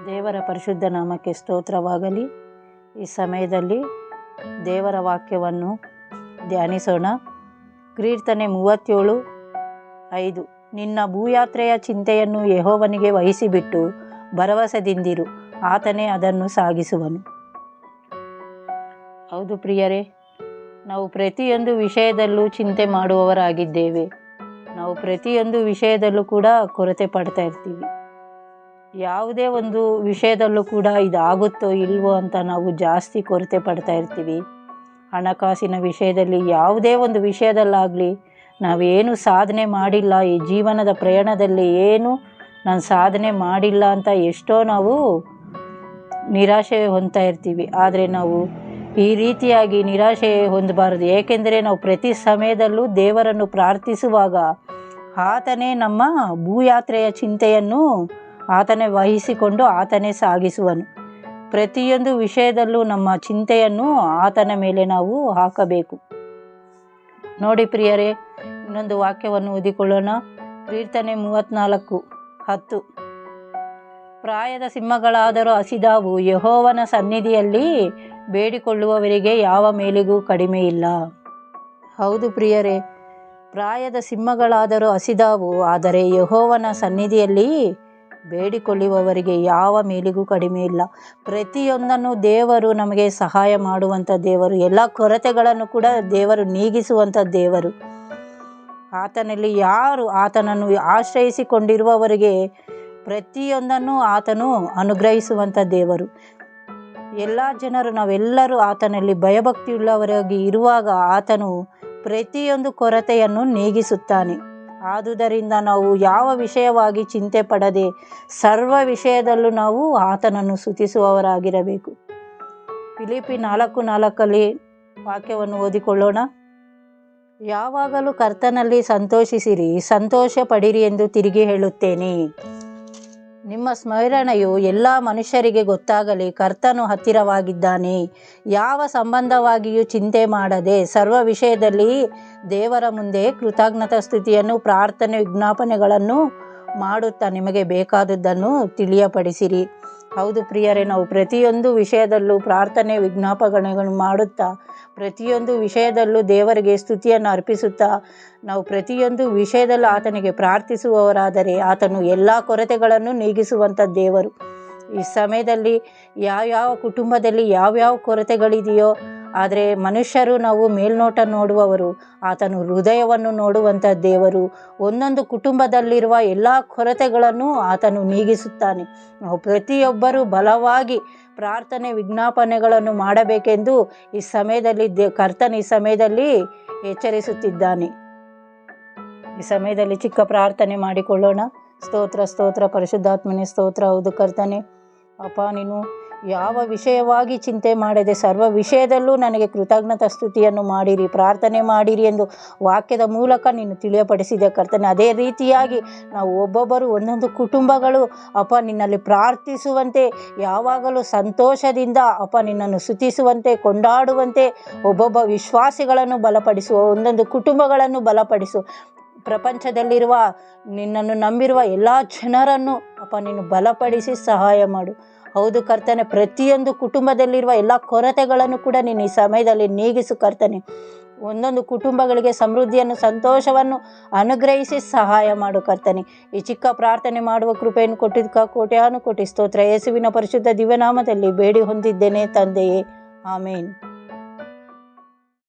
ದೇವರ ಪರಿಶುದ್ಧ ನಾಮಕ್ಕೆ ಸ್ತೋತ್ರವಾಗಲಿ. ಈ ಸಮಯದಲ್ಲಿ ದೇವರ ವಾಕ್ಯವನ್ನು ಧ್ಯಾನಿಸೋಣ. ಕೀರ್ತನೆ 37:5. ನಿನ್ನ ಭೂಯಾತ್ರೆಯ ಚಿಂತೆಯನ್ನು ಯೆಹೋವನಿಗೆ ವಹಿಸಿಬಿಟ್ಟು ಭರವಸೆದಿಂದಿರು, ಆತನೇ ಅದನ್ನು ಸಾಗಿಸುವನು. ಹೌದು ಪ್ರಿಯರೇ, ನಾವು ಪ್ರತಿಯೊಂದು ವಿಷಯದಲ್ಲೂ ಚಿಂತೆ ಮಾಡುವವರಾಗಿದ್ದೇವೆ. ನಾವು ಪ್ರತಿಯೊಂದು ವಿಷಯದಲ್ಲೂ ಕೂಡ ಕೊರತೆ ಪಡ್ತಾ ಇರ್ತೀವಿ. ಯಾವುದೇ ಒಂದು ವಿಷಯದಲ್ಲೂ ಕೂಡ ಇದಾಗುತ್ತೋ ಇಲ್ವೋ ಅಂತ ನಾವು ಜಾಸ್ತಿ ಕೊರತೆ ಪಡ್ತಾ ಇರ್ತೀವಿ. ಹಣಕಾಸಿನ ವಿಷಯದಲ್ಲಿ, ಯಾವುದೇ ಒಂದು ವಿಷಯದಲ್ಲಾಗಲಿ ನಾವೇನು ಸಾಧನೆ ಮಾಡಿಲ್ಲ, ಈ ಜೀವನದ ಪ್ರಯಾಣದಲ್ಲಿ ಏನು ನಾನು ಸಾಧನೆ ಮಾಡಿಲ್ಲ ಅಂತ ಎಷ್ಟೋ ನಾವು ನಿರಾಶೆ ಹೊಂದ್ತಾ ಇರ್ತೀವಿ. ಆದರೆ ನಾವು ಈ ರೀತಿಯಾಗಿ ನಿರಾಶೆ ಹೊಂದಬಾರದು. ಏಕೆಂದರೆ ನಾವು ಪ್ರತಿ ಸಮಯದಲ್ಲೂ ದೇವರನ್ನು ಪ್ರಾರ್ಥಿಸುವಾಗ ಆತನೇ ನಮ್ಮ ಭೂಯಾತ್ರೆಯ ಚಿಂತೆಯನ್ನು ಆತನೇ ವಹಿಸಿಕೊಂಡು ಆತನೇ ಸಾಗಿಸುವನು. ಪ್ರತಿಯೊಂದು ವಿಷಯದಲ್ಲೂ ನಮ್ಮ ಚಿಂತೆಯನ್ನು ಆತನ ಮೇಲೆ ನಾವು ಹಾಕಬೇಕು. ನೋಡಿ ಪ್ರಿಯರೇ, ಇನ್ನೊಂದು ವಾಕ್ಯವನ್ನು ಓದಿಕೊಳ್ಳೋಣ. ಕೀರ್ತನೆ 34:10. ಪ್ರಾಯದ ಸಿಂಹಗಳಾದರೂ ಹಸಿದಾವು, ಯೆಹೋವನ ಸನ್ನಿಧಿಯಲ್ಲಿ ಬೇಡಿಕೊಳ್ಳುವವರಿಗೆ ಯಾವ ಮೇಲಿಗೂ ಕಡಿಮೆ ಇಲ್ಲ. ಹೌದು ಪ್ರಿಯರೇ, ಪ್ರಾಯದ ಸಿಂಹಗಳಾದರೂ ಹಸಿದಾವು, ಆದರೆ ಯೆಹೋವನ ಸನ್ನಿಧಿಯಲ್ಲಿ ಬೇಡಿಕೊಳ್ಳುವವರಿಗೆ ಯಾವ ಮೇಲಿಗೂ ಕಡಿಮೆ ಇಲ್ಲ. ಪ್ರತಿಯೊಂದನ್ನು ದೇವರು ನಮಗೆ ಸಹಾಯ ಮಾಡುವಂಥ ದೇವರು. ಎಲ್ಲ ಕೊರತೆಗಳನ್ನು ಕೂಡ ದೇವರು ನೀಗಿಸುವಂಥ ದೇವರು. ಆತನಲ್ಲಿ ಯಾರು ಆತನನ್ನು ಆಶ್ರಯಿಸಿಕೊಂಡಿರುವವರಿಗೆ ಪ್ರತಿಯೊಂದನ್ನು ಆತನು ಅನುಗ್ರಹಿಸುವಂಥ ದೇವರು. ಎಲ್ಲ ಜನರು, ನಾವೆಲ್ಲರೂ ಆತನಲ್ಲಿ ಭಯಭಕ್ತಿಯುಳ್ಳವರಾಗಿ ಇರುವಾಗ ಆತನು ಪ್ರತಿಯೊಂದು ಕೊರತೆಯನ್ನು ನೀಗಿಸುತ್ತಾನೆ. ಆದುದರಿಂದ ನಾವು ಯಾವ ವಿಷಯವಾಗಿ ಚಿಂತೆ ಪಡದೆ ಸರ್ವ ವಿಷಯದಲ್ಲೂ ನಾವು ಆತನನ್ನು ಸ್ತುತಿಸುವವರಾಗಿರಬೇಕು. ಫಿಲಿಪ್ಪಿ 4:4 ವಾಕ್ಯವನ್ನು ಓದಿಕೊಳ್ಳೋಣ. ಯಾವಾಗಲೂ ಕರ್ತನಲ್ಲಿ ಸಂತೋಷಿಸಿರಿ, ಸಂತೋಷ ಪಡಿರಿ ಎಂದು ತಿರುಗಿ ಹೇಳುತ್ತೇನೆ. ನಿಮ್ಮ ಸ್ಮರಣೆಯು ಎಲ್ಲ ಮನುಷ್ಯರಿಗೆ ಗೊತ್ತಾಗಲಿ, ಕರ್ತನು ಹತ್ತಿರವಾಗಿದ್ದಾನೆ. ಯಾವ ಸಂಬಂಧವಾಗಿಯೂ ಚಿಂತೆ ಮಾಡದೆ ಸರ್ವ ವಿಷಯದಲ್ಲಿ ದೇವರ ಮುಂದೆ ಕೃತಜ್ಞತಾ ಸ್ತುತಿಯನ್ನು, ಪ್ರಾರ್ಥನೆ, ವಿಜ್ಞಾಪನೆಗಳನ್ನು ಮಾಡುತ್ತಾ ನಿಮಗೆ ಬೇಕಾದದ್ದನ್ನು ತಿಳಿಯಪಡಿಸಿರಿ. ಹೌದು ಪ್ರಿಯರೇ, ನಾವು ಪ್ರತಿಯೊಂದು ವಿಷಯದಲ್ಲೂ ಪ್ರಾರ್ಥನೆ, ವಿಜ್ಞಾಪನೆಗಳನ್ನು ಮಾಡುತ್ತಾ ಪ್ರತಿಯೊಂದು ವಿಷಯದಲ್ಲೂ ದೇವರಿಗೆ ಸ್ತುತಿಯನ್ನು ಅರ್ಪಿಸುತ್ತಾ ನಾವು ಪ್ರತಿಯೊಂದು ವಿಷಯದಲ್ಲೂ ಆತನಿಗೆ ಪ್ರಾರ್ಥಿಸುವವರಾದರೆ ಆತನು ಎಲ್ಲ ಕೊರತೆಗಳನ್ನು ನೀಗಿಸುವಂಥ ದೇವರು. ಈ ಸಮಯದಲ್ಲಿ ಯಾವ್ಯಾವ ಕುಟುಂಬದಲ್ಲಿ ಯಾವ್ಯಾವ ಕೊರತೆಗಳಿದೆಯೋ, ಆದರೆ ಮನುಷ್ಯರು ನಾವು ಮೇಲ್ನೋಟ ನೋಡುವವರು, ಆತನು ಹೃದಯವನ್ನು ನೋಡುವಂಥ ದೇವರು. ಒಂದೊಂದು ಕುಟುಂಬದಲ್ಲಿರುವ ಎಲ್ಲ ಕೊರತೆಗಳನ್ನು ಆತನು ನೀಗಿಸುತ್ತಾನೆ. ನಾವು ಪ್ರತಿಯೊಬ್ಬರೂ ಬಲವಾಗಿ ಪ್ರಾರ್ಥನೆ, ವಿಜ್ಞಾಪನೆಗಳನ್ನು ಮಾಡಬೇಕೆಂದು ಈ ಸಮಯದಲ್ಲಿ ಕರ್ತನ ಈ ಸಮಯದಲ್ಲಿ ಎಚ್ಚರಿಸುತ್ತಿದ್ದಾನೆ. ಈ ಸಮಯದಲ್ಲಿ ಚಿಕ್ಕ ಪ್ರಾರ್ಥನೆ ಮಾಡಿಕೊಳ್ಳೋಣ. ಸ್ತೋತ್ರ ಪರಿಶುದ್ಧಾತ್ಮನೇ ಸ್ತೋತ್ರ. ಹೌದು ಕರ್ತನೆ, ಅಪ್ಪ, ನೀನು ಯಾವ ವಿಷಯವಾಗಿ ಚಿಂತೆ ಮಾಡದೆ ಸರ್ವ ವಿಷಯದಲ್ಲೂ ನನಗೆ ಕೃತಜ್ಞತಾ ಸ್ತುತಿಯನ್ನು ಮಾಡಿರಿ, ಪ್ರಾರ್ಥನೆ ಮಾಡಿರಿ ಎಂದು ವಾಕ್ಯದ ಮೂಲಕ ನೀನು ತಿಳಿಯಪಡಿಸಿದೆ ಕರ್ತನೆ. ಅದೇ ರೀತಿಯಾಗಿ ನಾವು ಒಬ್ಬೊಬ್ಬರು ಒಂದೊಂದು ಕುಟುಂಬಗಳು ಅಪ್ಪ ನಿನ್ನಲ್ಲಿ ಪ್ರಾರ್ಥಿಸುವಂತೆ, ಯಾವಾಗಲೂ ಸಂತೋಷದಿಂದ ಅಪ್ಪ ನಿನ್ನನ್ನು ಸ್ತುತಿಸುವಂತೆ, ಕೊಂಡಾಡುವಂತೆ ಒಬ್ಬೊಬ್ಬ ವಿಶ್ವಾಸಿಗಳನ್ನು ಬಲಪಡಿಸು, ಒಂದೊಂದು ಕುಟುಂಬಗಳನ್ನು ಬಲಪಡಿಸು. ಪ್ರಪಂಚದಲ್ಲಿರುವ ನಿನ್ನನ್ನು ನಂಬಿರುವ ಎಲ್ಲ ಜನರನ್ನು ಅಪ್ಪ ನೀನು ಬಲಪಡಿಸಿ ಸಹಾಯ ಮಾಡು. ಹೌದು ಕರ್ತನೆ, ಪ್ರತಿಯೊಂದು ಕುಟುಂಬದಲ್ಲಿರುವ ಎಲ್ಲ ಕೊರತೆಗಳನ್ನು ಕೂಡ ನೀನು ಈ ಸಮಯದಲ್ಲಿ ನೀಗಿಸು ಕರ್ತನೆ. ಒಂದೊಂದು ಕುಟುಂಬಗಳಿಗೆ ಸಮೃದ್ಧಿಯನ್ನು, ಸಂತೋಷವನ್ನು ಅನುಗ್ರಹಿಸಿ ಸಹಾಯ ಮಾಡು ಕರ್ತನೆ. ಈ ಚಿಕ್ಕ ಪ್ರಾರ್ಥನೆ ಮಾಡುವ ಕೃಪೆಯನ್ನು ಕೊಟ್ಟಿದ್ದಕ್ಕೆ ಕೋಟ್ಯಾನು ಕೋಟಿ ಸ್ತೋತ್ರ. ಯೇಸುವಿನ ಪರಿಶುದ್ಧ ದಿವ್ಯನಾಮದಲ್ಲಿ ಬೇಡಿ ಹೊಂದಿದ್ದೇನೆ ತಂದೆಯೇ, ಆಮೇನ್.